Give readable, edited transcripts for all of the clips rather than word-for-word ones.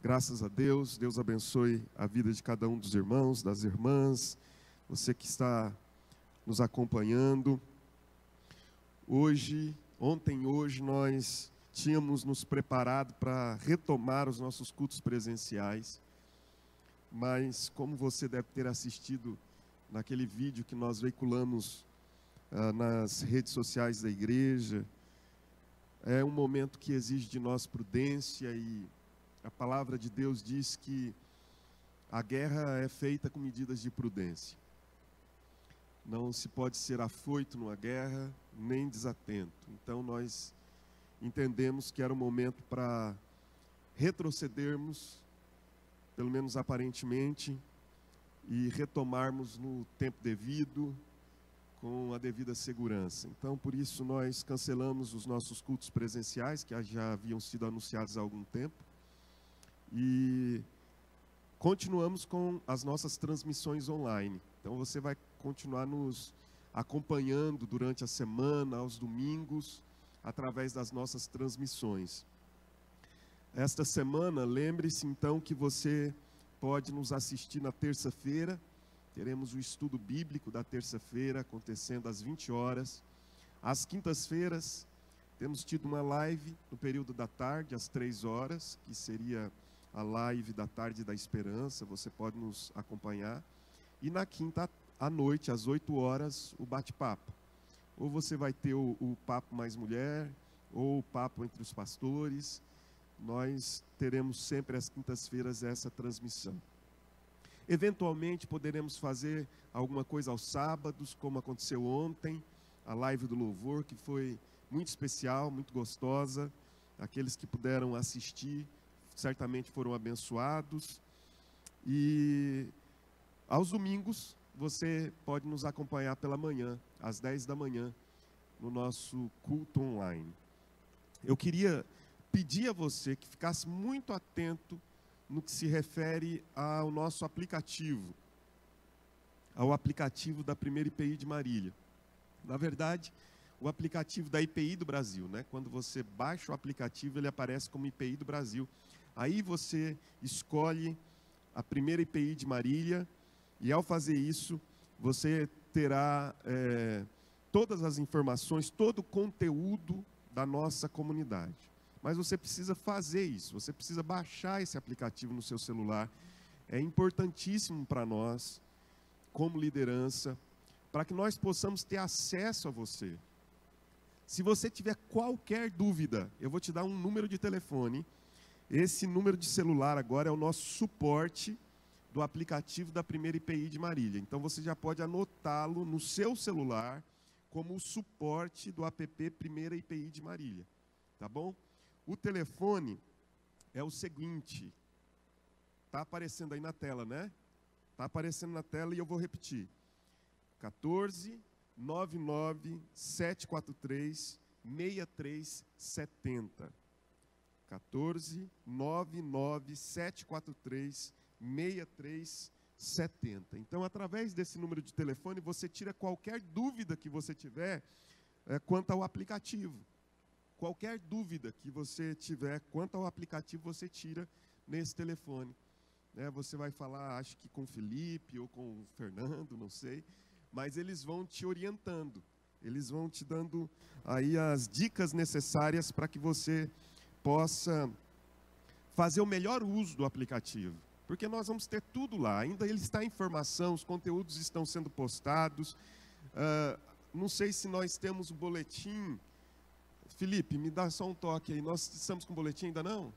Graças a Deus, Deus abençoe a vida de cada um dos irmãos, das irmãs, você que está nos acompanhando. Ontem e hoje nós tínhamos nos preparado para retomar os nossos cultos presenciais, mas como você deve ter assistido naquele vídeo que nós veiculamos nas redes sociais da igreja, é um momento que exige de nós prudência e a palavra de Deus diz que a guerra é feita com medidas de prudência. Não se pode ser afoito numa guerra, nem desatento. Então nós entendemos que era um momento para retrocedermos, pelo menos aparentemente, e retomarmos no tempo devido, com a devida segurança. Então, por isso, nós cancelamos os nossos cultos presenciais, que já haviam sido anunciados há algum tempo, e continuamos com as nossas transmissões online. Então você vai continuar nos acompanhando durante a semana, aos domingos, através das nossas transmissões. Esta semana, lembre-se então que você pode nos assistir na terça-feira. Teremos o estudo bíblico da terça-feira acontecendo às 20 horas. Às quintas-feiras, temos tido uma live no período da tarde, às 3 horas, que seria a live da Tarde da Esperança, você pode nos acompanhar. E na quinta à noite, às 8 horas, o bate-papo. Ou você vai ter o Papo Mais Mulher, ou o Papo Entre os Pastores. Nós teremos sempre às quintas-feiras essa transmissão. Eventualmente poderemos fazer alguma coisa aos sábados, como aconteceu ontem, a live do louvor, que foi muito especial, muito gostosa. Aqueles que puderam assistir certamente foram abençoados. E aos domingos você pode nos acompanhar pela manhã, às 10 da manhã, no nosso culto online. Eu queria pedir a você que ficasse muito atento no que se refere ao nosso aplicativo, ao aplicativo da primeira IPI de Marília. Na verdade, o aplicativo da IPI do Brasil, né? Quando você baixa o aplicativo, ele aparece como IPI do Brasil. Aí você escolhe a primeira IPI de Marília e ao fazer isso, você terá todas as informações, todo o conteúdo da nossa comunidade. Mas você precisa fazer isso, você precisa baixar esse aplicativo no seu celular. É importantíssimo para nós, como liderança, para que nós possamos ter acesso a você. Se você tiver qualquer dúvida, eu vou te dar um número de telefone. Esse número de celular agora é o nosso suporte do aplicativo da primeira IPI de Marília. Então você já pode anotá-lo no seu celular como o suporte do app Primeira IPI de Marília. Tá bom? O telefone é o seguinte. Está aparecendo aí na tela, né? Está aparecendo na tela e eu vou repetir. 14 99 743 6370. 14 99 743 6370. Então, através desse número de telefone, você tira qualquer dúvida que você tiver quanto ao aplicativo. Qualquer dúvida que você tiver quanto ao aplicativo, você tira nesse telefone. Você vai falar, acho que com o Felipe ou com o Fernando, não sei, mas eles vão te orientando. Eles vão te dando aí as dicas necessárias para que você possa fazer o melhor uso do aplicativo. Porque nós vamos ter tudo lá. Ainda ele está em formação, os conteúdos estão sendo postados. Não sei se nós temos o boletim. Felipe, me dá só um toque aí. Nós estamos com o boletim ainda não?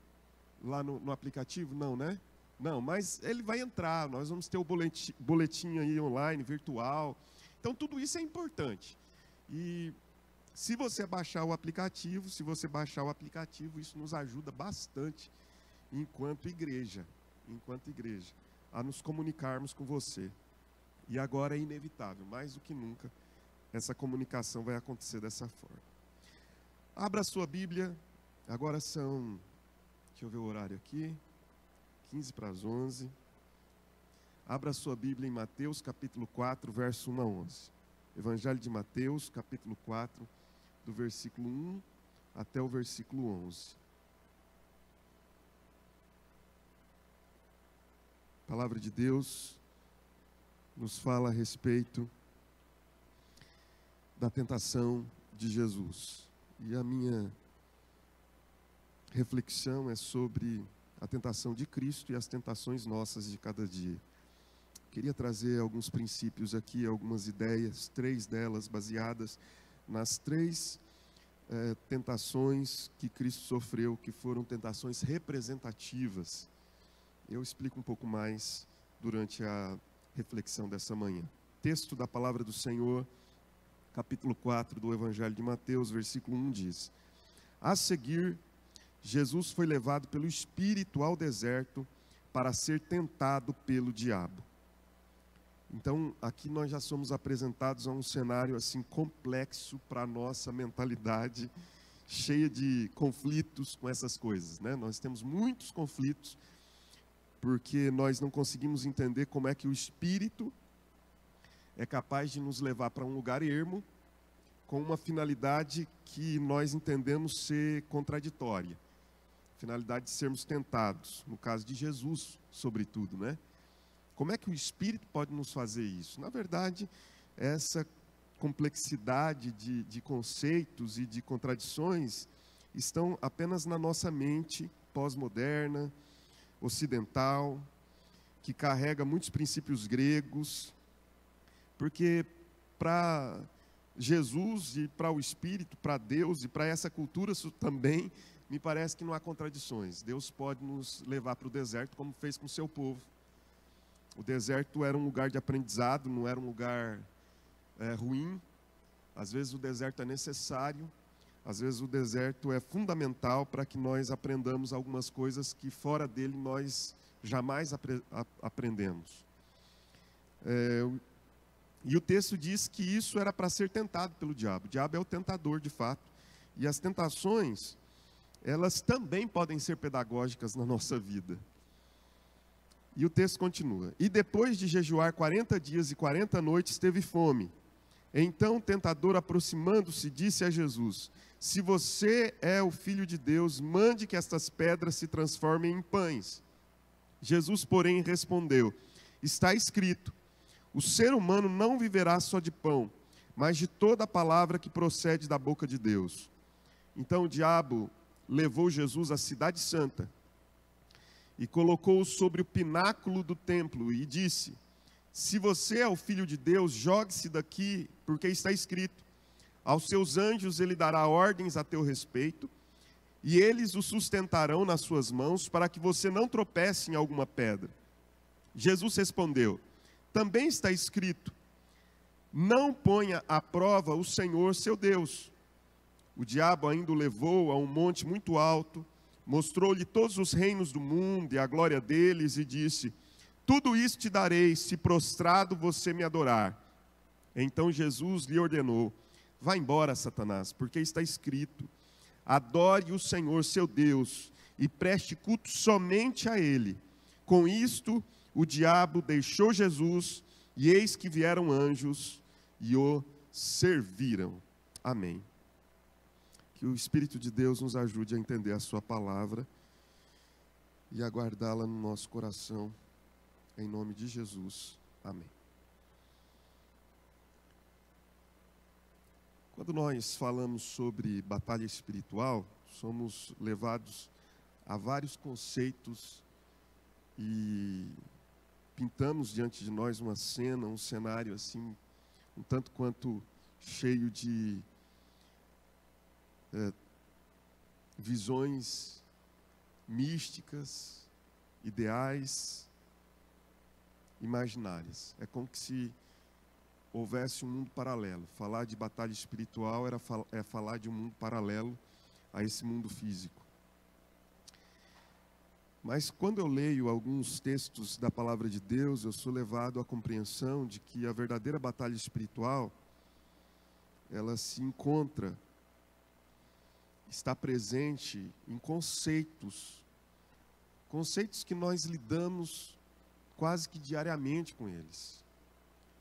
Lá no aplicativo? Não, né? Não, mas ele vai entrar. Nós vamos ter o boletim aí online, virtual. Então, tudo isso é importante. E se você baixar o aplicativo, isso nos ajuda bastante enquanto igreja, a nos comunicarmos com você. E agora é inevitável, mais do que nunca, essa comunicação vai acontecer dessa forma. Abra a sua Bíblia, agora são, deixa eu ver o horário aqui, 15 para as 11. Abra a sua Bíblia em Mateus, capítulo 4, verso 1 a 11. Evangelho de Mateus, capítulo 4, do versículo 1 até o versículo 11. A palavra de Deus nos fala a respeito da tentação de Jesus. E a minha reflexão é sobre a tentação de Cristo e as tentações nossas de cada dia. Queria trazer alguns princípios aqui, algumas ideias, 3 delas baseadas nas 3 tentações que Cristo sofreu, que foram tentações representativas. Eu explico um pouco mais durante a reflexão dessa manhã. Texto da palavra do Senhor, capítulo 4 do Evangelho de Mateus, versículo 1 diz: A seguir, Jesus foi levado pelo Espírito ao deserto para ser tentado pelo diabo. Então, aqui nós já somos apresentados a um cenário assim complexo para a nossa mentalidade, cheia de conflitos com essas coisas, né? Nós temos muitos conflitos, porque nós não conseguimos entender como é que o Espírito é capaz de nos levar para um lugar ermo, com uma finalidade que nós entendemos ser contraditória. Finalidade de sermos tentados, no caso de Jesus, sobretudo, né? Como é que o Espírito pode nos fazer isso? Na verdade, essa complexidade de conceitos e de contradições estão apenas na nossa mente pós-moderna, ocidental, que carrega muitos princípios gregos, porque para Jesus e para o Espírito, para Deus e para essa cultura também, me parece que não há contradições. Deus pode nos levar para o deserto como fez com o seu povo. O deserto era um lugar de aprendizado, não era um lugar ruim. Às vezes o deserto é necessário, às vezes o deserto é fundamental para que nós aprendamos algumas coisas que fora dele nós jamais aprendemos. E o texto diz que isso era para ser tentado pelo diabo. O diabo é o tentador, de fato. E as tentações, elas também podem ser pedagógicas na nossa vida. E o texto continua: E depois de jejuar 40 dias e 40 noites, teve fome. Então o tentador, aproximando-se, disse a Jesus: Se você é o Filho de Deus, mande que estas pedras se transformem em pães. Jesus, porém, respondeu: Está escrito, o ser humano não viverá só de pão, mas de toda a palavra que procede da boca de Deus. Então o diabo levou Jesus à cidade santa e colocou-o sobre o pináculo do templo e disse: Se você é o Filho de Deus, jogue-se daqui, porque está escrito, aos seus anjos ele dará ordens a teu respeito, e eles o sustentarão nas suas mãos, para que você não tropece em alguma pedra. Jesus respondeu: Também está escrito, não ponha à prova o Senhor seu Deus. O diabo ainda o levou a um monte muito alto, mostrou-lhe todos os reinos do mundo e a glória deles, e disse: Tudo isso te darei, se prostrado você me adorar. Então Jesus lhe ordenou: Vá embora, Satanás, porque está escrito, adore o Senhor seu Deus, e preste culto somente a Ele. Com isto, o diabo deixou Jesus, e eis que vieram anjos, e o serviram. Amém. Que o Espírito de Deus nos ajude a entender a sua palavra e a guardá-la no nosso coração, em nome de Jesus. Amém. Quando nós falamos sobre batalha espiritual, somos levados a vários conceitos e pintamos diante de nós uma cena, um cenário assim, um tanto quanto cheio de visões místicas, ideais, imaginárias. É como que se houvesse um mundo paralelo. Falar de batalha espiritual é falar de um mundo paralelo a esse mundo físico. Mas quando eu leio alguns textos da palavra de Deus, eu sou levado à compreensão de que a verdadeira batalha espiritual, ela se encontra, está presente em conceitos que nós lidamos quase que diariamente com eles.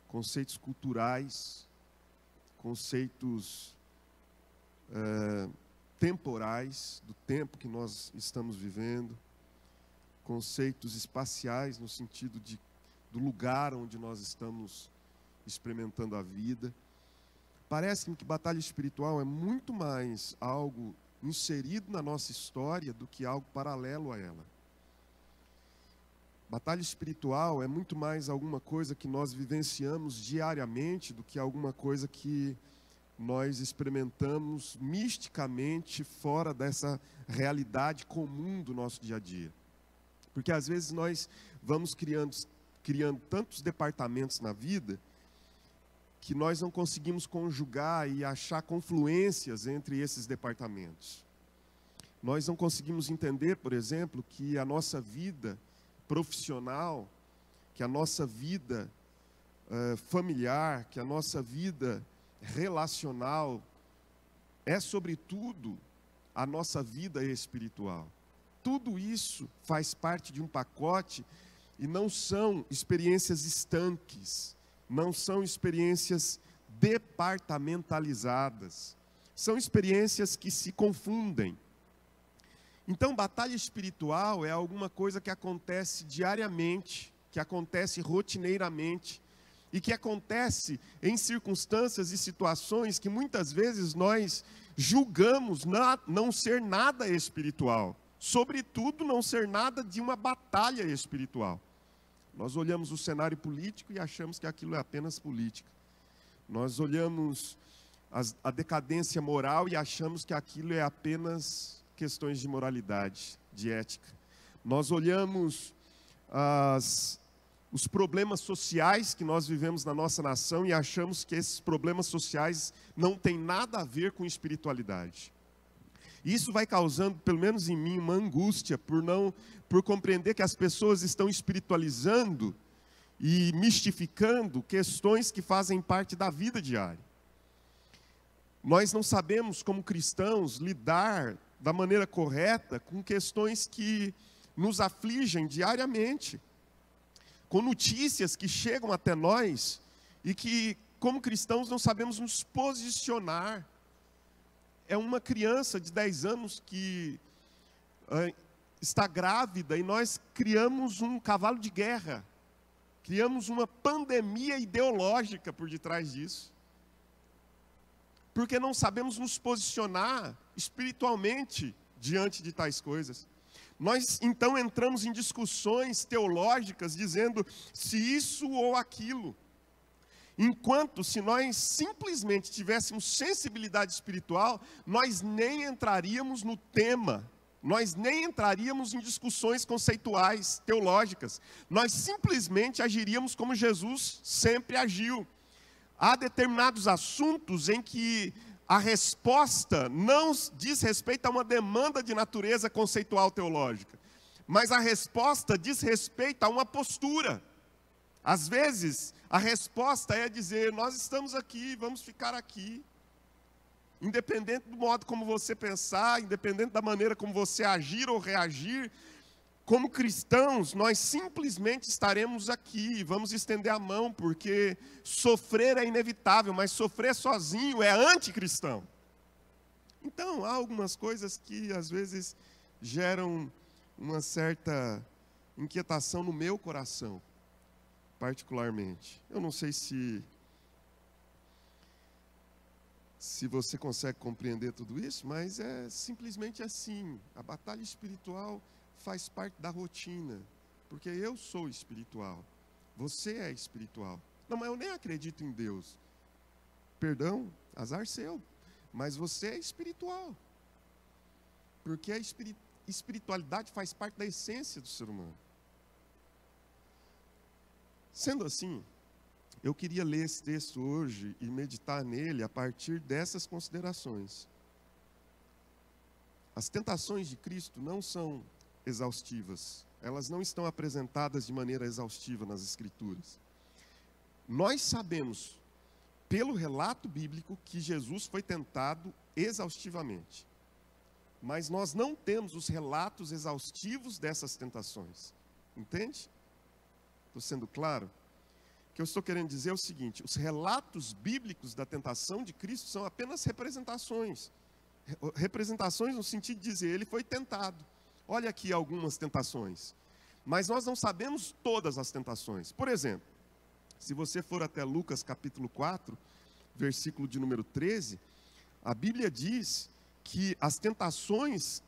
Conceitos culturais, conceitos temporais, do tempo que nós estamos vivendo, conceitos espaciais no sentido do lugar onde nós estamos experimentando a vida. Parece-me que batalha espiritual é muito mais algo inserido na nossa história do que algo paralelo a ela. Batalha espiritual é muito mais alguma coisa que nós vivenciamos diariamente do que alguma coisa que nós experimentamos misticamente fora dessa realidade comum do nosso dia a dia. Porque às vezes nós vamos criando tantos departamentos na vida que nós não conseguimos conjugar e achar confluências entre esses departamentos. Nós não conseguimos entender, por exemplo, que a nossa vida profissional, que a nossa vida familiar, que a nossa vida relacional é, sobretudo, a nossa vida espiritual. Tudo isso faz parte de um pacote e não são experiências estanques, não são experiências departamentalizadas, são experiências que se confundem. Então, batalha espiritual é alguma coisa que acontece diariamente, que acontece rotineiramente, e que acontece em circunstâncias e situações que muitas vezes nós julgamos não ser nada espiritual, sobretudo não ser nada de uma batalha espiritual. Nós olhamos o cenário político e achamos que aquilo é apenas política. Nós olhamos a decadência moral e achamos que aquilo é apenas questões de moralidade, de ética. Nós olhamos os problemas sociais que nós vivemos na nossa nação e achamos que esses problemas sociais não têm nada a ver com espiritualidade. Isso vai causando, pelo menos em mim, uma angústia por compreender que as pessoas estão espiritualizando e mistificando questões que fazem parte da vida diária. Nós não sabemos, como cristãos, lidar da maneira correta com questões que nos afligem diariamente, com notícias que chegam até nós e que, como cristãos, não sabemos nos posicionar. É uma criança de 10 anos que está grávida e nós criamos um cavalo de guerra, criamos uma pandemia ideológica por detrás disso, porque não sabemos nos posicionar espiritualmente diante de tais coisas. Nós então entramos em discussões teológicas dizendo se isso ou aquilo, enquanto se nós simplesmente tivéssemos sensibilidade espiritual, nós nem entraríamos no tema, nós nem entraríamos em discussões conceituais, teológicas, nós simplesmente agiríamos como Jesus sempre agiu. Há determinados assuntos em que a resposta não diz respeito a uma demanda de natureza conceitual teológica, mas a resposta diz respeito a uma postura. Às vezes, a resposta é dizer, nós estamos aqui, vamos ficar aqui. Independente do modo como você pensar, independente da maneira como você agir ou reagir, como cristãos, nós simplesmente estaremos aqui, vamos estender a mão, porque sofrer é inevitável, mas sofrer sozinho é anticristão. Então, há algumas coisas que às vezes geram uma certa inquietação no meu coração, particularmente. Eu não sei se você consegue compreender tudo isso, mas é simplesmente assim. A batalha espiritual faz parte da rotina, porque eu sou espiritual, você é espiritual. Não, mas eu nem acredito em Deus. Perdão, azar seu, mas você é espiritual, porque a espiritualidade faz parte da essência do ser humano. Sendo assim, eu queria ler esse texto hoje e meditar nele a partir dessas considerações. As tentações de Cristo não são exaustivas, elas não estão apresentadas de maneira exaustiva nas Escrituras. Nós sabemos, pelo relato bíblico, que Jesus foi tentado exaustivamente, mas nós não temos os relatos exaustivos dessas tentações, entende? Estou sendo claro? O que eu estou querendo dizer é o seguinte: os relatos bíblicos da tentação de Cristo são apenas representações no sentido de dizer, ele foi tentado. Olha aqui algumas tentações. mas nós não sabemos todas as tentações. Por exemplo, se você for até Lucas capítulo 4, versículo de número 13, a Bíblia diz que as tentações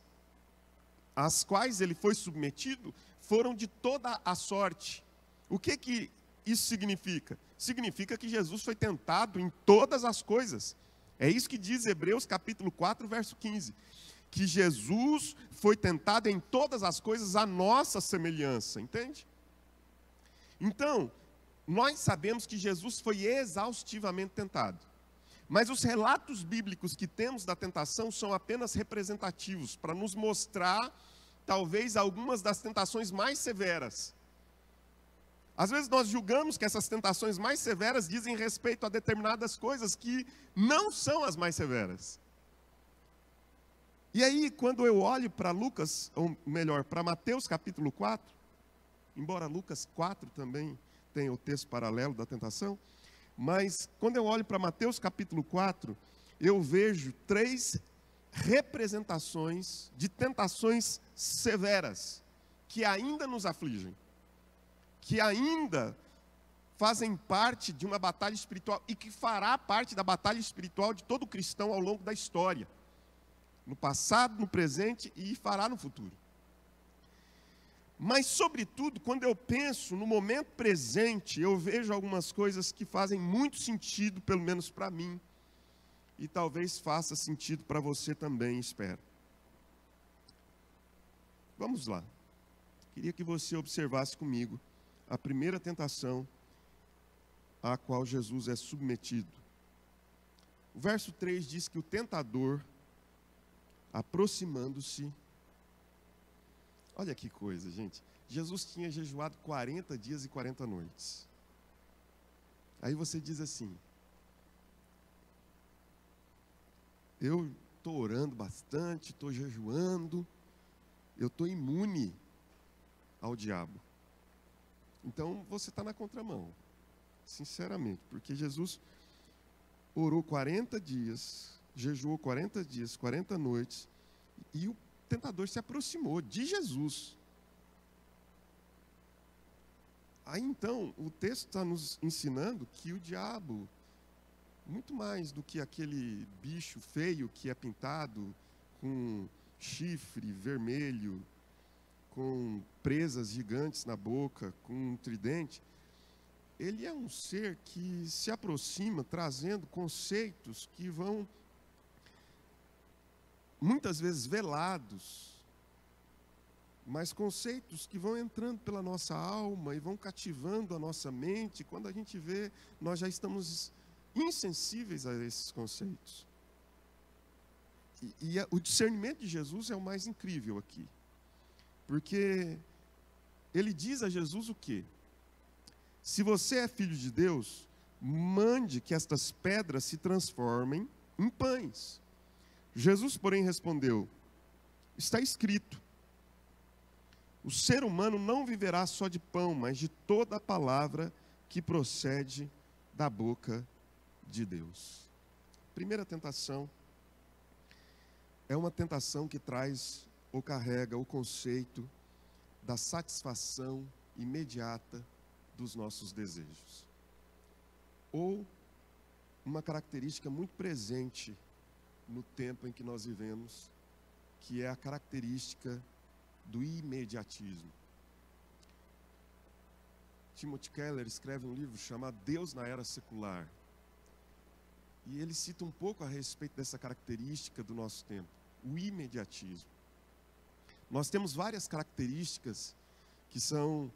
às quais ele foi submetido foram de toda a sorte. O que isso significa? Significa que Jesus foi tentado em todas as coisas. É isso que diz Hebreus capítulo 4, verso 15. Que Jesus foi tentado em todas as coisas à nossa semelhança, entende? Então, nós sabemos que Jesus foi exaustivamente tentado. Mas os relatos bíblicos que temos da tentação são apenas representativos, para nos mostrar, talvez, algumas das tentações mais severas. Às vezes nós julgamos que essas tentações mais severas dizem respeito a determinadas coisas que não são as mais severas. E aí, quando eu olho para Lucas, ou melhor, para Mateus capítulo 4, embora Lucas 4 também tenha o texto paralelo da tentação, mas quando eu olho para Mateus capítulo 4, eu vejo 3 representações de tentações severas, que ainda nos afligem, que ainda fazem parte de uma batalha espiritual e que fará parte da batalha espiritual de todo cristão ao longo da história. No passado, no presente e fará no futuro. Mas, sobretudo, quando eu penso no momento presente, eu vejo algumas coisas que fazem muito sentido, pelo menos para mim, e talvez faça sentido para você também, espero. Vamos lá. Queria que você observasse comigo a primeira tentação à qual Jesus é submetido. O verso 3 diz que o tentador, aproximando-se, olha que coisa, gente. Jesus tinha jejuado 40 dias e 40 noites. Aí você diz assim: eu estou orando bastante, estou jejuando, eu estou imune ao diabo. Então você está na contramão, sinceramente, porque Jesus orou 40 dias, jejuou 40 dias, 40 noites, e o tentador se aproximou de Jesus. Aí então, o texto está nos ensinando que o diabo, muito mais do que aquele bicho feio que é pintado com chifre vermelho, com presas gigantes na boca, com um tridente, ele é um ser que se aproxima trazendo conceitos que vão muitas vezes velados, mas conceitos que vão entrando pela nossa alma e vão cativando a nossa mente. Quando a gente vê, nós já estamos insensíveis a esses conceitos. E o discernimento de Jesus é o mais incrível aqui, porque ele diz a Jesus o quê? Se você é filho de Deus, mande que estas pedras se transformem em pães. Jesus, porém, respondeu: está escrito, o ser humano não viverá só de pão, mas de toda a palavra que procede da boca de Deus. Primeira tentação é uma tentação que traz ou carrega o conceito da satisfação imediata dos nossos desejos. Ou uma característica muito presente no tempo em que nós vivemos, que é a característica do imediatismo. Timothy Keller escreve um livro chamado Deus na Era Secular. E ele cita um pouco a respeito dessa característica do nosso tempo, o imediatismo. Nós temos várias características que são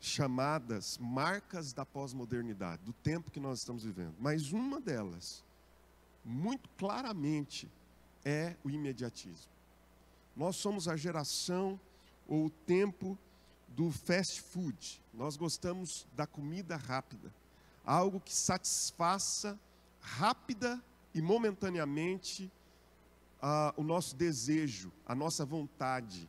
chamadas marcas da pós-modernidade, do tempo que nós estamos vivendo. Mas uma delas, muito claramente, é o imediatismo. Nós somos a geração ou o tempo do fast food. Nós gostamos da comida rápida, algo que satisfaça rápida e momentaneamente o nosso desejo, a nossa vontade.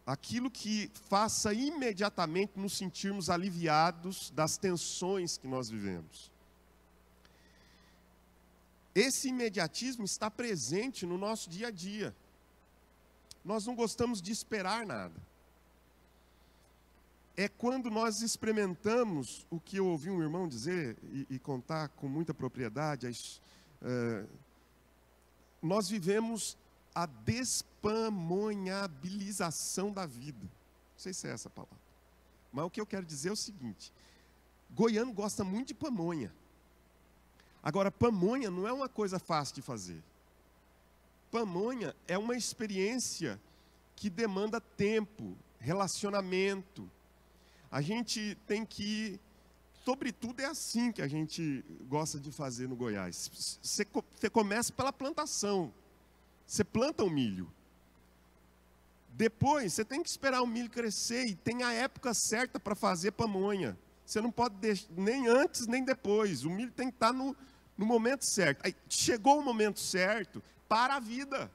Aquilo que faça imediatamente nos sentirmos aliviados das tensões que nós vivemos. Esse imediatismo está presente no nosso dia a dia. Nós não gostamos de esperar nada. é quando nós experimentamos o que eu ouvi um irmão dizer e contar com muita propriedade. Nós vivemos a despamonhabilização da vida. Não sei se é essa a palavra. Mas o que eu quero dizer é o seguinte: goiano gosta muito de pamonha. Agora, pamonha não é uma coisa fácil de fazer. Pamonha é uma experiência que demanda tempo, relacionamento. A gente tem que ir, sobretudo é assim que a gente gosta de fazer no Goiás. Você começa pela plantação. Você planta o milho. Depois, você tem que esperar o milho crescer e tem a época certa para fazer pamonha. Você não pode deixar nem antes nem depois. O milho tem que estar no momento certo. Aí, chegou o momento certo, para a vida.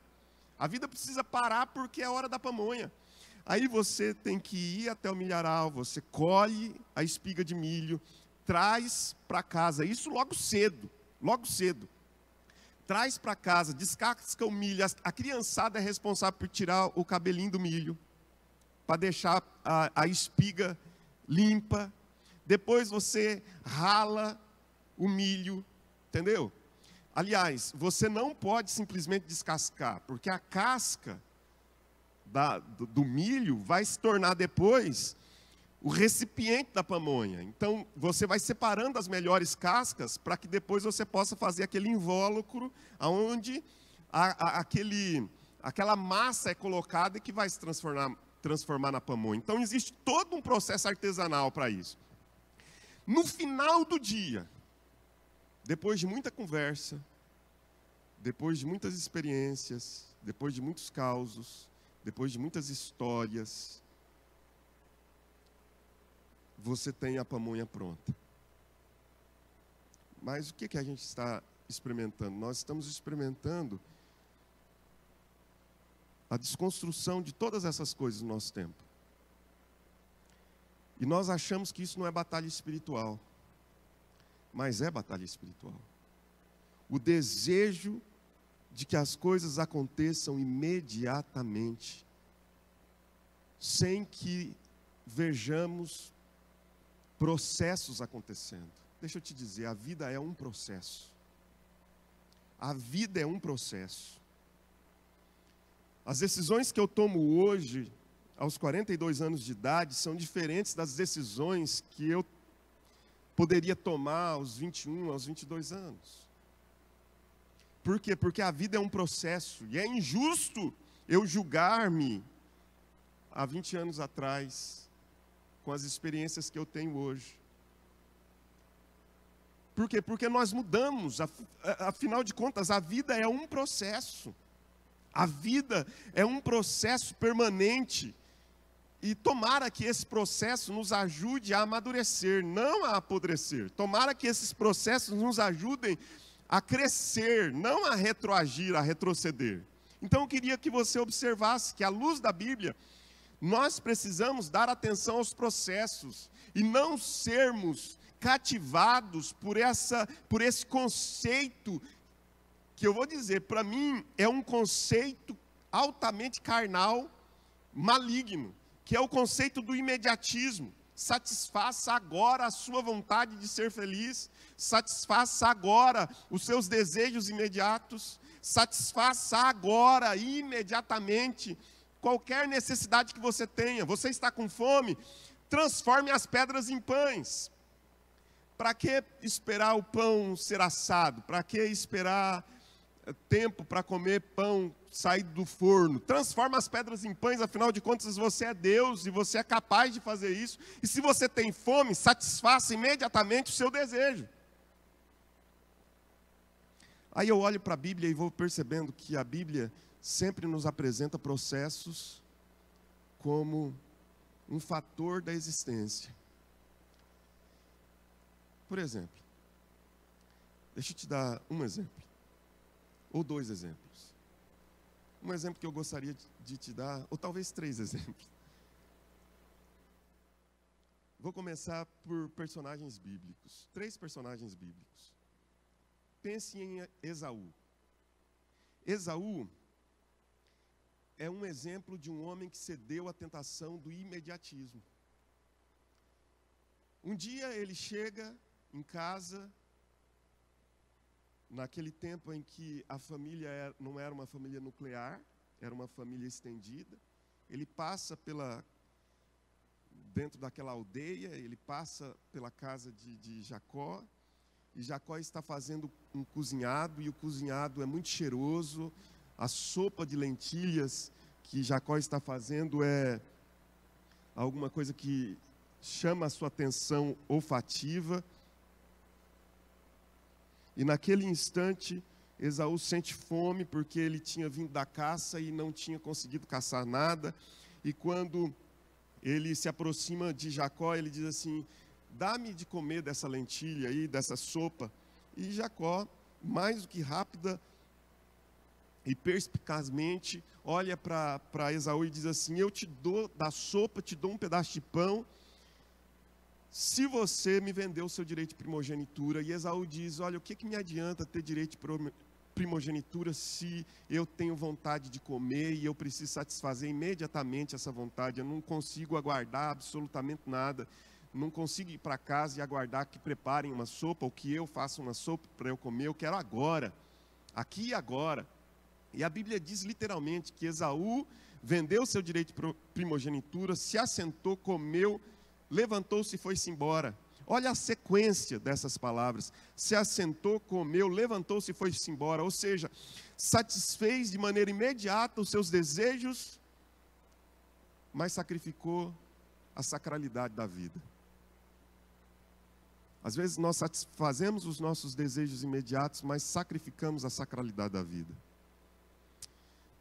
A vida precisa parar porque é a hora da pamonha. Aí você tem que ir até o milharal, você colhe a espiga de milho, traz para casa, isso logo cedo. Traz para casa, descasca o milho, a criançada é responsável por tirar o cabelinho do milho, para deixar a espiga limpa. Depois você rala o milho, entendeu? Aliás, você não pode simplesmente descascar, porque a casca do milho vai se tornar depois o recipiente da pamonha. Então, você vai separando as melhores cascas para que depois você possa fazer aquele invólucro onde aquela massa é colocada e que vai se transformar na pamonha. Então, existe todo um processo artesanal para isso. No final do dia, depois de muita conversa, depois de muitas experiências, depois de muitos causos, depois de muitas histórias, você tem a pamonha pronta. Mas o que a gente está experimentando? Nós estamos experimentando a desconstrução de todas essas coisas no nosso tempo. E nós achamos que isso não é batalha espiritual. Mas é batalha espiritual. O desejo de que as coisas aconteçam imediatamente, sem que vejamos processos acontecendo. Deixa eu te dizer, a vida é um processo. A vida é um processo. As decisões que eu tomo hoje, aos 42 anos de idade, são diferentes das decisões que eu poderia tomar aos 21, aos 22 anos. Por quê? Porque a vida é um processo. E é injusto eu julgar-me há 20 anos atrás, com as experiências que eu tenho hoje. Por quê? Porque nós mudamos. Afinal de contas, a vida é um processo. A vida é um processo permanente. E tomara que esse processo nos ajude a amadurecer, não a apodrecer. Tomara que esses processos nos ajudem a crescer, não a retroagir, a retroceder. Então eu queria que você observasse que, à luz da Bíblia, nós precisamos dar atenção aos processos e não sermos cativados por esse conceito, que eu vou dizer, para mim, é um conceito altamente carnal, maligno, que é o conceito do imediatismo. Satisfaça agora a sua vontade de ser feliz, satisfaça agora os seus desejos imediatos, satisfaça agora, imediatamente, qualquer necessidade que você tenha. Você está com fome? Transforme as pedras em pães. Para que esperar o pão ser assado? Para que esperar tempo para comer pão saído do forno? Transforma as pedras em pães, afinal de contas você é Deus e você é capaz de fazer isso. E se você tem fome, satisfaça imediatamente o seu desejo. Aí eu olho para a Bíblia e vou percebendo que a Bíblia sempre nos apresenta processos como um fator da existência. Por exemplo, deixa eu te dar um exemplo, ou dois exemplos. Um exemplo que eu gostaria de te dar, ou talvez 3 exemplos. Vou começar por personagens bíblicos, 3 personagens bíblicos. Pense em Esaú. Esaú é um exemplo de um homem que cedeu à tentação do imediatismo. Um dia ele chega em casa, naquele tempo em que a família não era uma família nuclear, era uma família estendida. Ele passa dentro daquela aldeia, ele passa pela casa de Jacó, e Jacó está fazendo um cozinhado, e o cozinhado é muito cheiroso. A sopa de lentilhas que Jacó está fazendo é alguma coisa que chama a sua atenção olfativa. E naquele instante, Esaú sente fome, porque ele tinha vindo da caça e não tinha conseguido caçar nada. E quando ele se aproxima de Jacó, ele diz assim: dá-me de comer dessa lentilha aí, dessa sopa. E Jacó, mais do que rápida e perspicazmente, olha para Esaú e diz assim: eu te dou da sopa, te dou um pedaço de pão, se você me vender o seu direito de primogenitura. E Esaú diz: olha, o que me adianta ter direito de primogenitura se eu tenho vontade de comer e eu preciso satisfazer imediatamente essa vontade? Eu não consigo aguardar absolutamente nada, não consigo ir para casa e aguardar que preparem uma sopa, ou que eu faça uma sopa para eu comer. Eu quero agora, aqui e agora. E a Bíblia diz literalmente que Esaú vendeu seu direito de primogenitura, se assentou, comeu, levantou-se e foi-se embora. Olha a sequência dessas palavras: se assentou, comeu, levantou-se e foi-se embora. Ou seja, satisfez de maneira imediata os seus desejos, mas sacrificou a sacralidade da vida. Às vezes nós satisfazemos os nossos desejos imediatos, mas sacrificamos a sacralidade da vida.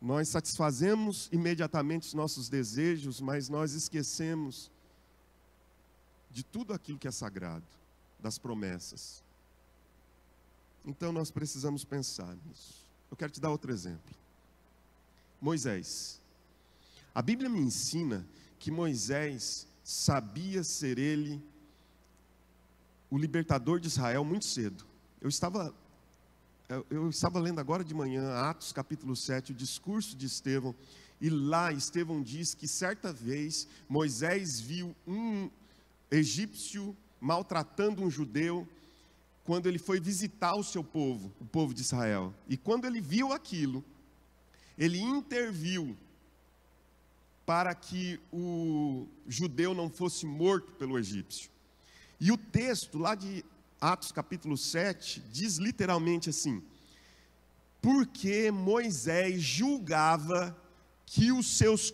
Nós satisfazemos imediatamente os nossos desejos, mas nós esquecemos de tudo aquilo que é sagrado, das promessas. Então nós precisamos pensar nisso. Eu quero te dar outro exemplo. Moisés. A Bíblia me ensina que Moisés sabia ser ele o libertador de Israel muito cedo. Eu estava lendo agora de manhã, Atos capítulo 7, o discurso de Estevão, e lá Estevão diz que certa vez Moisés viu um egípcio maltratando um judeu, quando ele foi visitar o seu povo, o povo de Israel. E quando ele viu aquilo, ele interviu para que o judeu não fosse morto pelo egípcio. E o texto lá de Atos capítulo 7 diz literalmente assim: porque Moisés julgava que os seus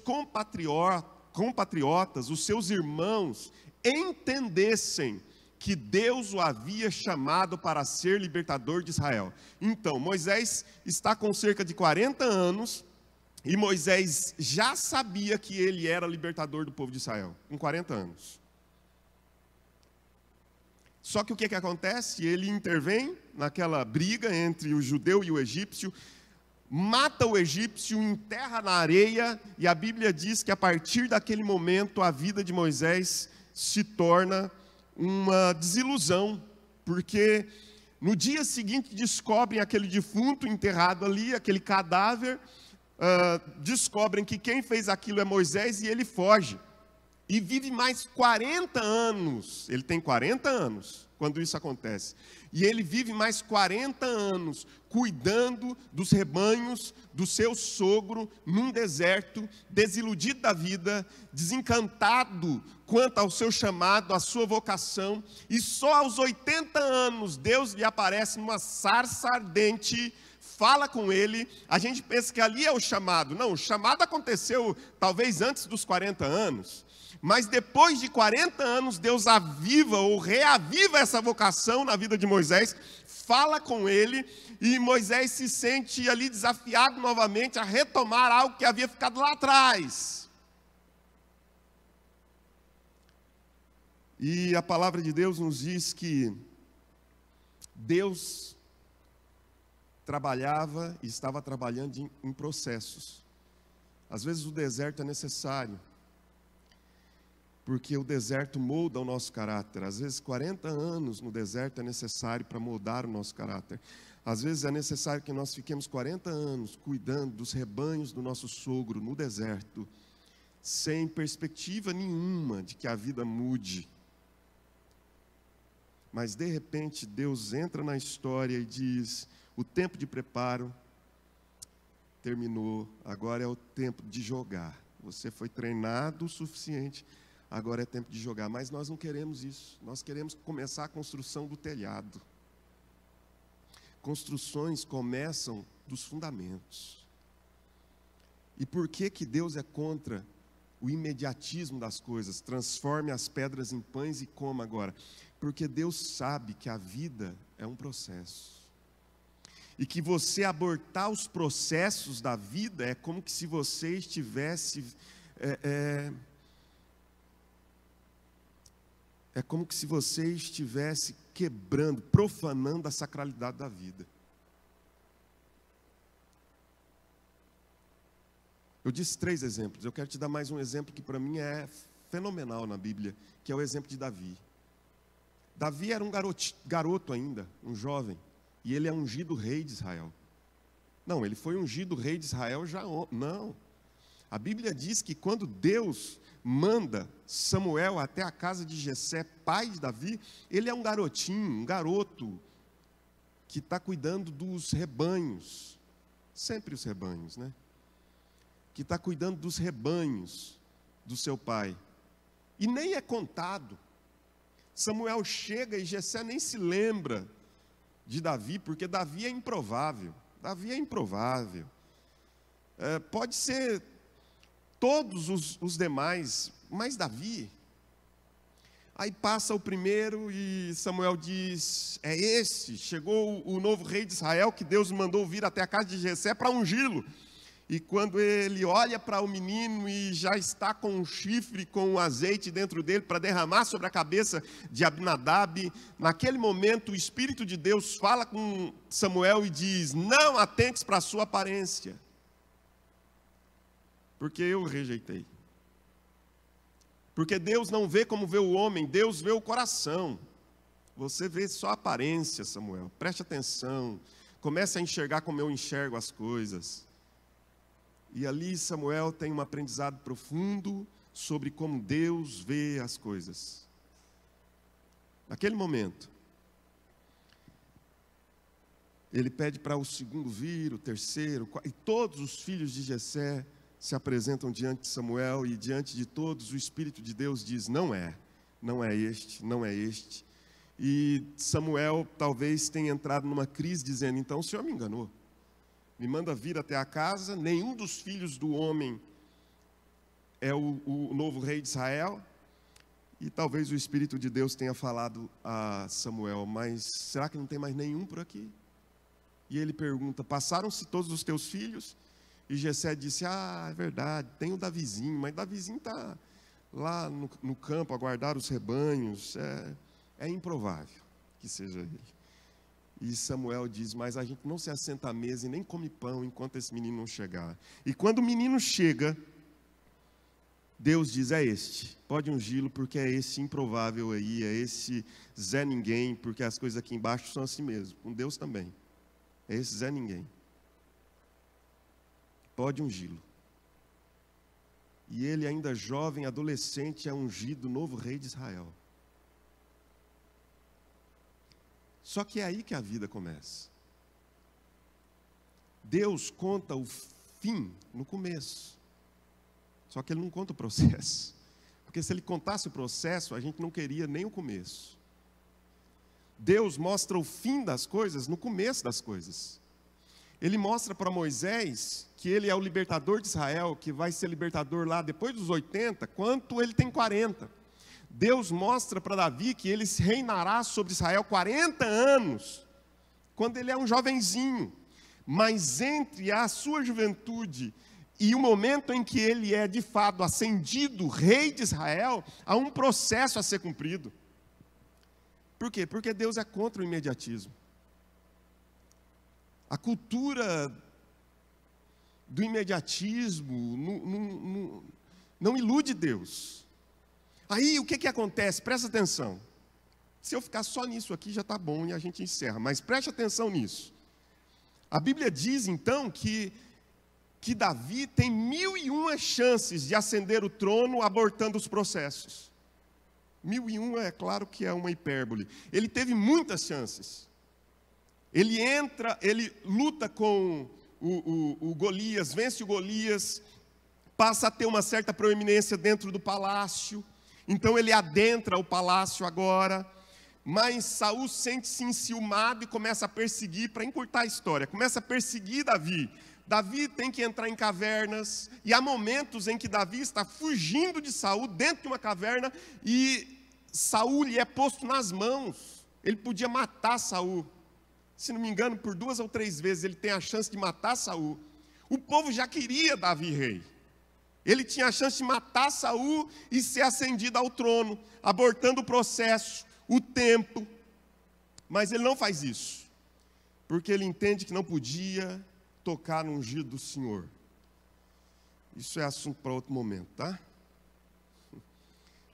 compatriotas, os seus irmãos, entendessem que Deus o havia chamado para ser libertador de Israel. Então, Moisés está com cerca de 40 anos, e Moisés já sabia que ele era libertador do povo de Israel, com 40 anos. Só que o que acontece? Ele intervém naquela briga entre o judeu e o egípcio, mata o egípcio, enterra na areia, e a Bíblia diz que a partir daquele momento a vida de Moisés se torna uma desilusão, porque no dia seguinte descobrem aquele defunto enterrado ali, aquele cadáver, descobrem que quem fez aquilo é Moisés, e ele foge. E vive mais 40 anos, ele tem 40 anos quando isso acontece, e ele vive mais 40 anos cuidando dos rebanhos do seu sogro num deserto, desiludido da vida, desencantado quanto ao seu chamado, à sua vocação, e só aos 80 anos Deus lhe aparece numa sarça ardente, fala com ele. A gente pensa que ali é o chamado. Não, o chamado aconteceu talvez antes dos 40 anos. Mas depois de 40 anos, Deus aviva ou reaviva essa vocação na vida de Moisés, fala com ele, e Moisés se sente ali desafiado novamente a retomar algo que havia ficado lá atrás. E a palavra de Deus nos diz que Deus trabalhava e estava trabalhando em processos. Às vezes o deserto é necessário, porque o deserto molda o nosso caráter. Às vezes 40 anos no deserto é necessário para moldar o nosso caráter. Às vezes é necessário que nós fiquemos 40 anos cuidando dos rebanhos do nosso sogro no deserto, sem perspectiva nenhuma de que a vida mude. Mas de repente Deus entra na história e diz: o tempo de preparo terminou, agora é o tempo de jogar. Você foi treinado o suficiente, agora é tempo de jogar. Mas nós não queremos isso, nós queremos começar a construção do telhado. Construções começam dos fundamentos. E por que Deus é contra o imediatismo das coisas? Transforme as pedras em pães e coma agora. Porque Deus sabe que a vida é um processo. E que você abortar os processos da vida é como que se você estivesse... É como que se você estivesse quebrando, profanando a sacralidade da vida. Eu disse 3 exemplos, eu quero te dar mais um exemplo que para mim é fenomenal na Bíblia, que é o exemplo de Davi. Davi era um garoto ainda, um jovem, e ele é ungido rei de Israel. Não, ele foi ungido rei de Israel já... Não. A Bíblia diz que quando Deus manda Samuel até a casa de Jessé, pai de Davi, ele é um garotinho, um garoto, que está cuidando dos rebanhos, sempre os rebanhos, né? Que está cuidando dos rebanhos do seu pai. E nem é contado. Samuel chega e Jessé nem se lembra de Davi, porque Davi é improvável. Davi é improvável. Pode ser todos os demais, mas Davi. Aí passa o primeiro e Samuel diz: é esse, chegou o novo rei de Israel que Deus mandou vir até a casa de Jessé para ungí-lo. E quando ele olha para o menino e já está com um chifre, com um azeite dentro dele para derramar sobre a cabeça de Abinadab, naquele momento o Espírito de Deus fala com Samuel e diz: não atentes para a sua aparência, porque eu o rejeitei. Porque Deus não vê como vê o homem, Deus vê o coração. Você vê só a aparência, Samuel, preste atenção, comece a enxergar como eu enxergo as coisas. E ali Samuel tem um aprendizado profundo sobre como Deus vê as coisas. Naquele momento, ele pede para o segundo vir, o terceiro, e todos os filhos de Jessé se apresentam diante de Samuel, e diante de todos o Espírito de Deus diz: não é este, não é este. E Samuel talvez tenha entrado numa crise dizendo: então o Senhor me enganou. Me manda vir até a casa, nenhum dos filhos do homem é o novo rei de Israel. E talvez o Espírito de Deus tenha falado a Samuel: mas será que não tem mais nenhum por aqui? E ele pergunta: passaram-se todos os teus filhos? E Jessé disse: é verdade, tem o Davizinho, mas Davizinho está lá no campo a guardar os rebanhos, é improvável que seja ele. E Samuel diz: mas a gente não se assenta à mesa e nem come pão enquanto esse menino não chegar. E quando o menino chega, Deus diz: é este, pode ungí-lo, porque é esse improvável aí, é esse Zé Ninguém, porque as coisas aqui embaixo são assim mesmo, com Deus também. É esse Zé Ninguém. Pode ungí-lo. E ele, ainda jovem, adolescente, é ungido novo rei de Israel. Só que é aí que a vida começa. Deus conta o fim no começo. Só que Ele não conta o processo. Porque se Ele contasse o processo, a gente não queria nem o começo. Deus mostra o fim das coisas no começo das coisas. Ele mostra para Moisés que ele é o libertador de Israel, que vai ser libertador lá depois dos 80, quanto ele tem 40. Deus mostra para Davi que ele reinará sobre Israel 40 anos, quando ele é um jovenzinho. Mas entre a sua juventude e o momento em que ele é de fato ascendido rei de Israel, há um processo a ser cumprido. Por quê? Porque Deus é contra o imediatismo. A cultura do imediatismo não ilude Deus. Aí o que acontece? Presta atenção. Se eu ficar só nisso aqui já está bom e a gente encerra, mas preste atenção nisso. A Bíblia diz então que Davi tem 1001 chances de ascender o trono abortando os processos. 1001 é claro que é uma hipérbole. Ele teve muitas chances. Ele entra, ele luta com o Golias, vence o Golias, passa a ter uma certa proeminência dentro do palácio. Então ele adentra o palácio agora. Mas Saul sente-se enciumado e começa a perseguir, para encurtar a história, começa a perseguir Davi. Davi tem que entrar em cavernas, e há momentos em que Davi está fugindo de Saul dentro de uma caverna, e Saul lhe é posto nas mãos. Ele podia matar Saul. Se não me engano, por 2 ou 3 vezes ele tem a chance de matar Saul. O povo já queria Davi rei. Ele tinha a chance de matar Saul e ser ascendido ao trono, abortando o processo, o tempo. Mas ele não faz isso, porque ele entende que não podia tocar no ungido do Senhor. Isso é assunto para outro momento, tá?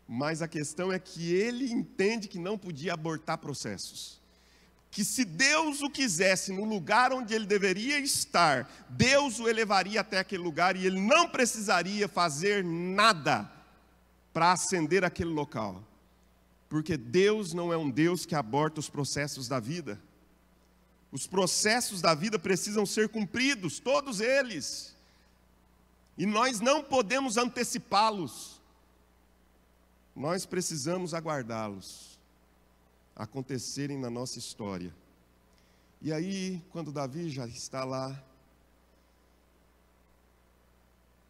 Mas a questão é que ele entende que não podia abortar processos. Que se Deus o quisesse no lugar onde ele deveria estar, Deus o elevaria até aquele lugar e ele não precisaria fazer nada para ascender aquele local. Porque Deus não é um Deus que aborta os processos da vida. Os processos da vida precisam ser cumpridos, todos eles. E nós não podemos antecipá-los. Nós precisamos aguardá-los acontecerem na nossa história. E aí, quando Davi já está lá,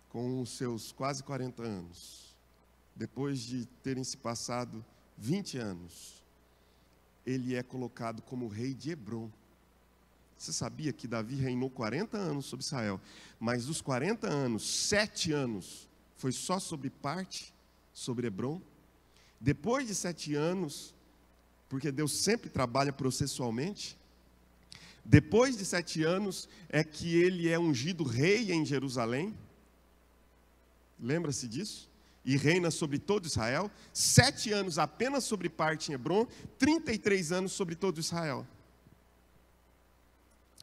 com os seus quase 40 anos, depois de terem se passado 20 anos, ele é colocado como rei de Hebrom. Você sabia que Davi reinou 40 anos sobre Israel, mas dos 40 anos, 7 anos foi só sobre parte, sobre Hebrom? Depois de 7 anos, porque Deus sempre trabalha processualmente, depois de 7 anos é que ele é ungido rei em Jerusalém. Lembra-se disso? E reina sobre todo Israel. 7 anos apenas sobre parte em Hebrom, 33 anos sobre todo Israel.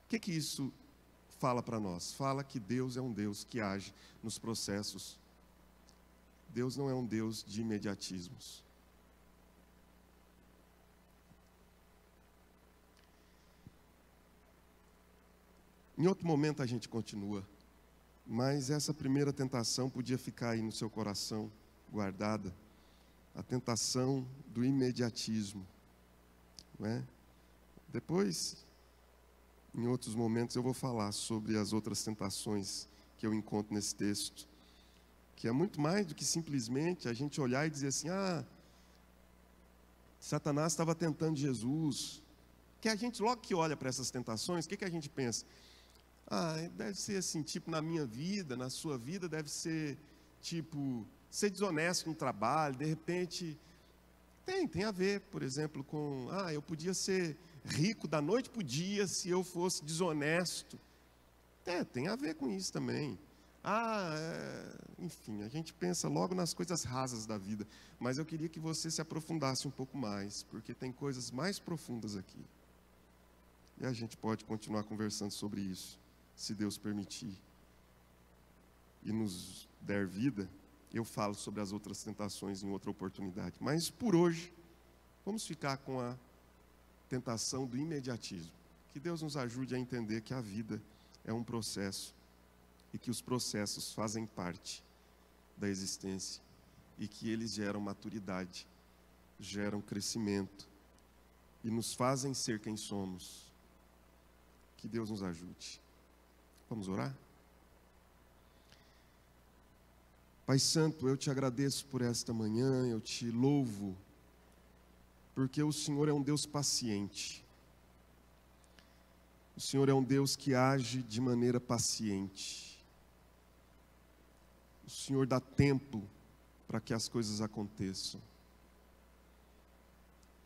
O que isso fala para nós? Fala que Deus é um Deus que age nos processos. Deus não é um Deus de imediatismos. Em outro momento a gente continua, mas essa primeira tentação podia ficar aí no seu coração, guardada. A tentação do imediatismo, não é? Depois, em outros momentos, eu vou falar sobre as outras tentações que eu encontro nesse texto, que é muito mais do que simplesmente a gente olhar e dizer assim, Satanás estava tentando Jesus. Que a gente, logo que olha para essas tentações, o que a gente pensa? Deve ser assim, tipo, na minha vida, na sua vida, deve ser, tipo, ser desonesto no trabalho, de repente, tem a ver, por exemplo, com, eu podia ser rico da noite para o dia se eu fosse desonesto. Tem a ver com isso também. Enfim, a gente pensa logo nas coisas rasas da vida, mas eu queria que você se aprofundasse um pouco mais, porque tem coisas mais profundas aqui. E a gente pode continuar conversando sobre isso, se Deus permitir e nos der vida. Eu falo sobre as outras tentações em outra oportunidade. Mas por hoje, vamos ficar com a tentação do imediatismo. Que Deus nos ajude a entender que a vida é um processo e que os processos fazem parte da existência e que eles geram maturidade, geram crescimento e nos fazem ser quem somos. Que Deus nos ajude. Vamos orar? Pai Santo, eu te agradeço por esta manhã, eu te louvo, porque o Senhor é um Deus paciente. O Senhor é um Deus que age de maneira paciente. O Senhor dá tempo para que as coisas aconteçam.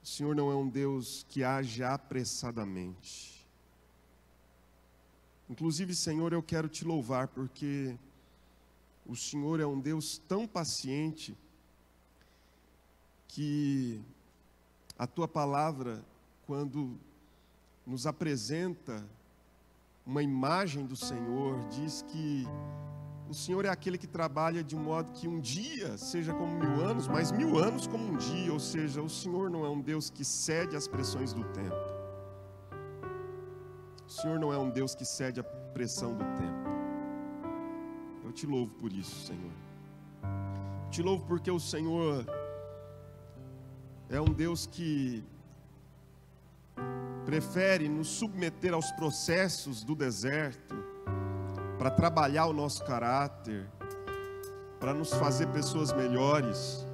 O Senhor não é um Deus que age apressadamente. Inclusive, Senhor, eu quero te louvar porque o Senhor é um Deus tão paciente que a Tua palavra, quando nos apresenta uma imagem do Senhor, diz que o Senhor é aquele que trabalha de modo que um dia seja como 1000 anos, mas 1000 anos como um dia. Ou seja, o Senhor não é um Deus que cede às pressões do tempo. O Senhor não é um Deus que cede à pressão do tempo. Eu te louvo por isso, Senhor. Te louvo porque o Senhor é um Deus que prefere nos submeter aos processos do deserto para trabalhar o nosso caráter, para nos fazer pessoas melhores,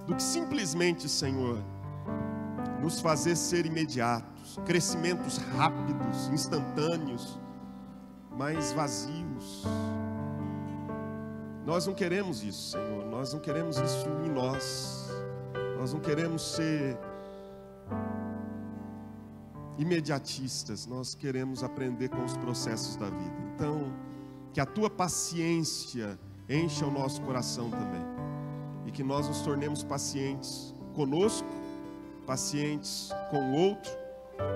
do que simplesmente, Senhor, nos fazer ser imediatos, crescimentos rápidos, instantâneos, mas vazios. Nós não queremos isso, Senhor. Nós não queremos isso em nós. Nós não queremos ser imediatistas. Nós queremos aprender com os processos da vida. Então, que a tua paciência encha o nosso coração também. E que nós nos tornemos pacientes conosco, pacientes com o outro,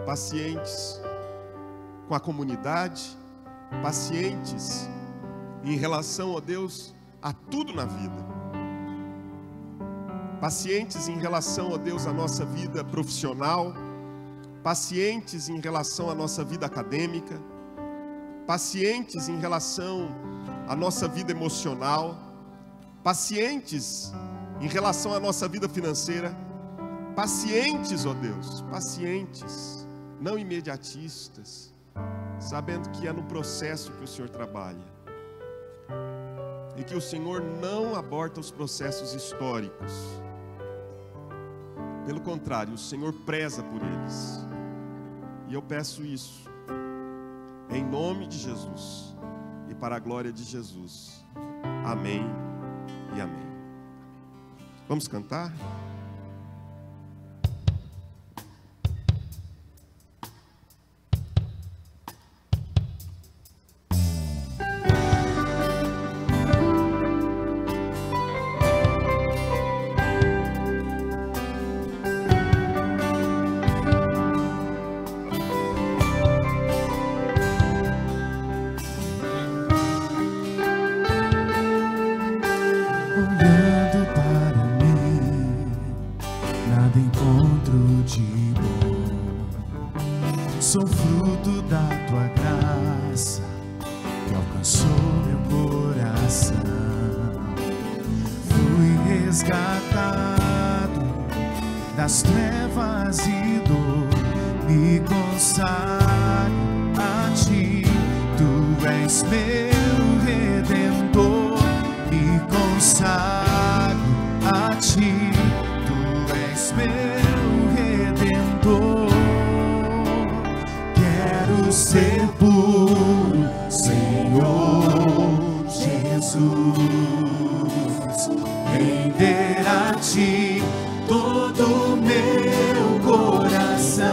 pacientes com a comunidade, pacientes em relação a Deus, a tudo na vida. Pacientes em relação a Deus, a nossa vida profissional, pacientes em relação à nossa vida acadêmica, pacientes em relação à nossa vida emocional, pacientes em relação à nossa vida financeira, pacientes, ó Deus, pacientes, não imediatistas, sabendo que é no processo que o Senhor trabalha. E que o Senhor não aborta os processos históricos. Pelo contrário, o Senhor preza por eles. E eu peço isso, em nome de Jesus, e para a glória de Jesus. Amém e amém. Vamos cantar? Sou fruto da tua graça que alcançou meu coração. Fui resgatado das trevas e dor. Me consagro a ti, tu és meu redentor. Me consagro a ti, tu és meu redentor. Ser puro, Senhor Jesus, render a ti todo o meu coração.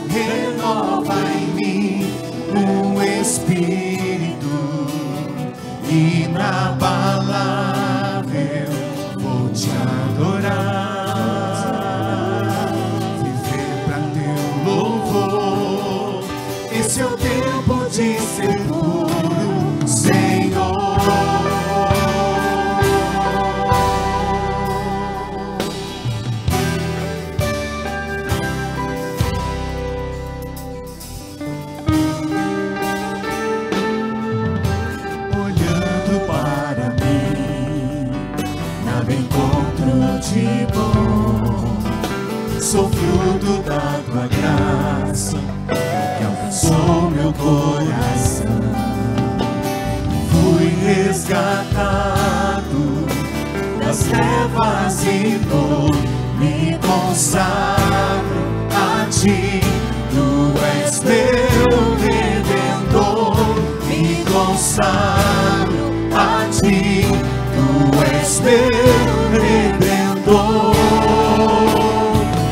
Renova em mim um espírito inabalável. Vou te adorar. Esse é o tempo de ser puro, Senhor. Olhando para mim, nada encontro de bom. Sou fruto da tua graça, alcançou meu coração. Fui resgatado das trevas e dor. Me consagro a ti, tu és meu redentor. Me consagro a ti, tu és meu redentor.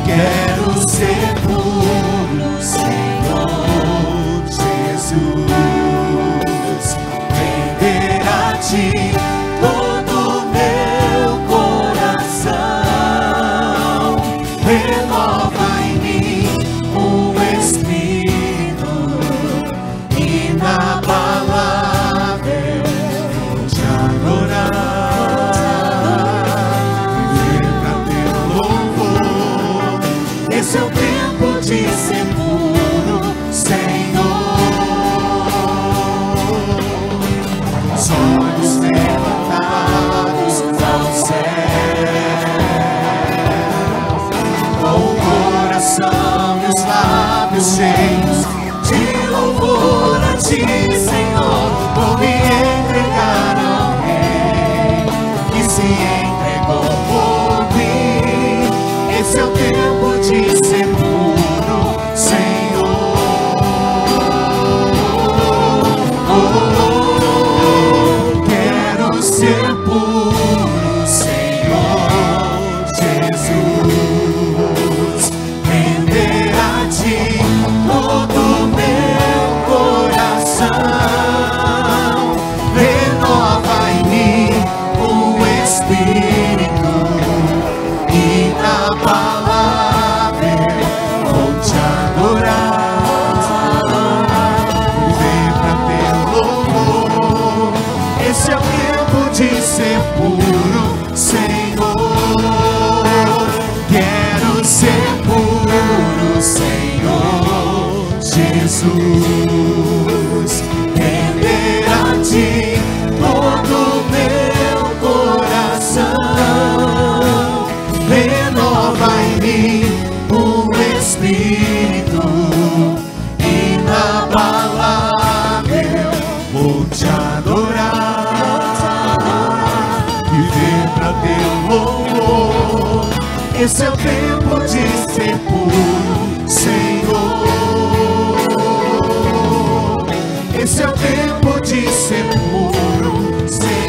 Quero ser puro, Senhor Jesus, render a ti todo o meu coração. Renova em mim um espírito inabalável. adorar, viver pra teu louvor. Esse é o tempo de ser puro, Senhor. Esse é o tempo de ser puro, Senhor.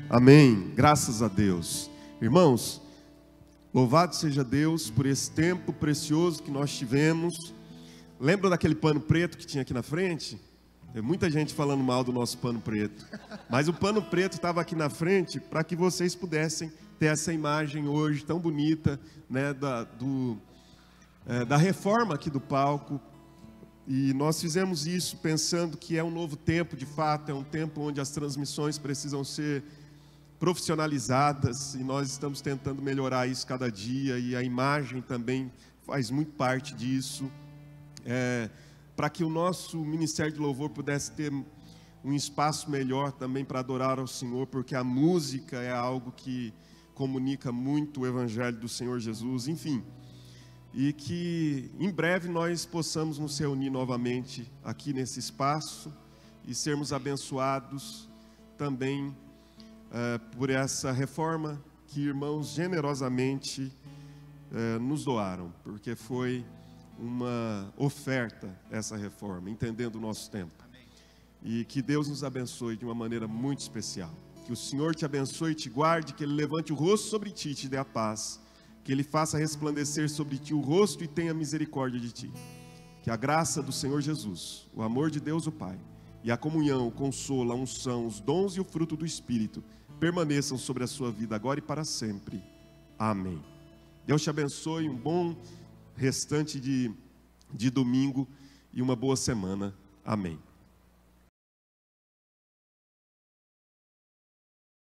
Amém. Graças a Deus. Irmãos, louvado seja Deus por esse tempo precioso que nós tivemos. Lembra daquele pano preto que tinha aqui na frente? Tem muita gente falando mal do nosso pano preto. Mas o pano preto estava aqui na frente para que vocês pudessem ter essa imagem hoje tão bonita, né, da reforma aqui do palco. E nós fizemos isso pensando que é um novo tempo, de fato, é um tempo onde as transmissões precisam ser profissionalizadas, e nós estamos tentando melhorar isso cada dia, e a imagem também faz muito parte disso, para que o nosso Ministério de Louvor pudesse ter um espaço melhor também para adorar ao Senhor, porque a música é algo que comunica muito o Evangelho do Senhor Jesus, enfim, e que em breve nós possamos nos reunir novamente aqui nesse espaço e sermos abençoados também por essa reforma que irmãos generosamente nos doaram, porque foi uma oferta essa reforma, entendendo o nosso tempo. E que Deus nos abençoe de uma maneira muito especial. Que o Senhor te abençoe e te guarde, que Ele levante o rosto sobre ti e te dê a paz. Que Ele faça resplandecer sobre ti o rosto e tenha misericórdia de ti. Que a graça do Senhor Jesus, o amor de Deus o Pai, e a comunhão, o consolo, a unção, os dons e o fruto do Espírito permaneçam sobre a sua vida agora e para sempre. Amém. Deus te abençoe, um bom restante de domingo e uma boa semana. Amém.